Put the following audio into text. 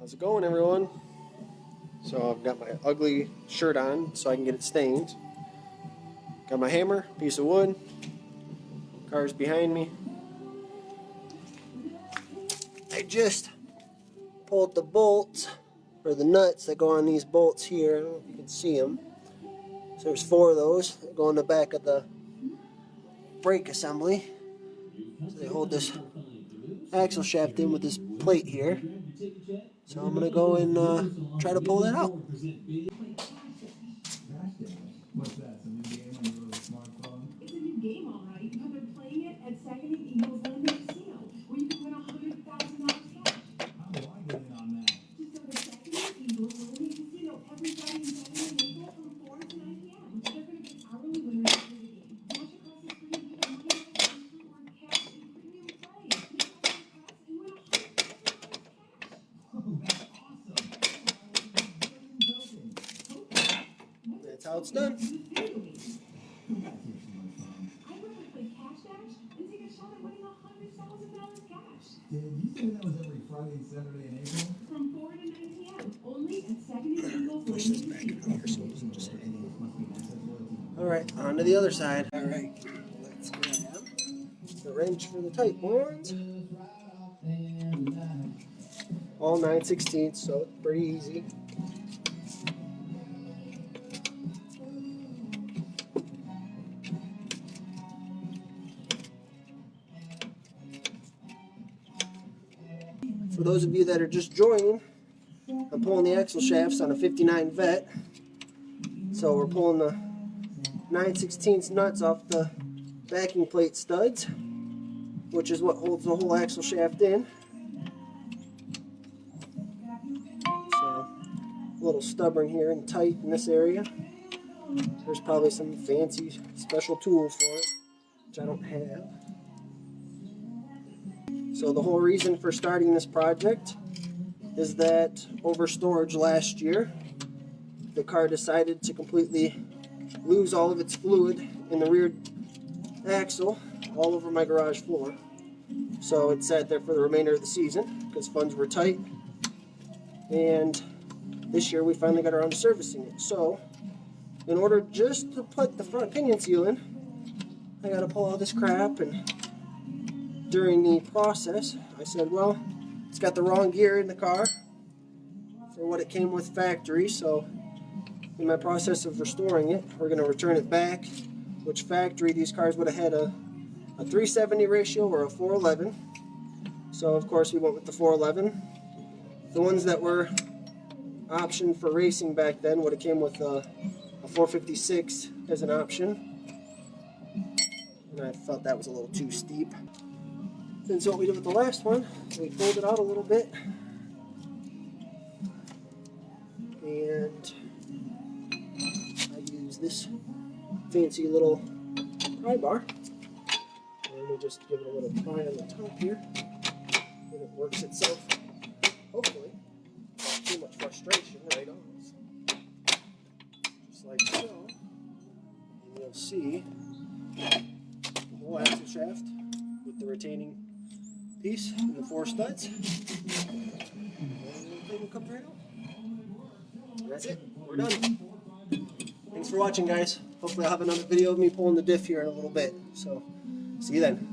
How's it going, everyone? So I've got my ugly shirt on so I can get it stained. Got my hammer, piece of wood, car's behind me. I just pulled the bolts, or the nuts that go on these bolts here. I don't know if you can see them. So there's 4 of those that go in the back of the brake assembly. So they hold this axle shaft in with this plate here. So I'm going to go and try to pull that out. What's that, some new game on your little smartphone? It's a new game, all right. But they're playing it at Second and Eagles Lending Casino, where you can win $100,000 cash. How do I get in on that? Just go to Second and Eagles Lending Casino every Friday and Saturday in April from 4 to 9 p.m. They're going to get hourly winners after the game. Watch across the screen and get money back and reward cash and premium play. You can pass and win $100,000 cash. Oh, that's awesome. That's how it's done. Did you say that was every Friday and Saturday in April? From 4 to 9 p.m. Only at Second and Eagles. Push this back in here so it doesn't just hit anything. Alright, on to the other side. Alright, let's grab the wrench for the tight ones. All 9/16, so it's pretty easy. For those of you that are just joining, I'm pulling the axle shafts on a 59 Vet. So we're pulling the 9/16 nuts off the backing plate studs, which is what holds the whole axle shaft in. So a little stubborn here and tight in this area. There's probably some fancy special tool for it, which I don't have. So the whole reason for starting this project is that over storage last year, the car decided to completely lose all of its fluid in the rear axle all over my garage floor. So it sat there for the remainder of the season because funds were tight. And this year we finally got around to servicing it. So in order just to put the front pinion seal in, I got to pull all this crap, and during the process, I said, well, it's got the wrong gear in the car for what it came with factory, so in my process of restoring it, we're going to return it back, which factory these cars would have had a 370 ratio or a 411. So of course we went with the 411. The ones that were optioned for racing back then would have came with a 456 as an option, and I felt that was a little too steep. Since what we did with the last one, we pulled it out a little bit, and I use this fancy little pry bar, and we just give it a little pry on the top here, and it works itself, hopefully, without too much frustration right off, just like so, and you'll see the whole axle shaft with the retaining piece and the 4 studs, and everything will come right out. And that's it. We're done. Thanks for watching, guys. Hopefully I'll have another video of me pulling the diff here in a little bit. So, see you then.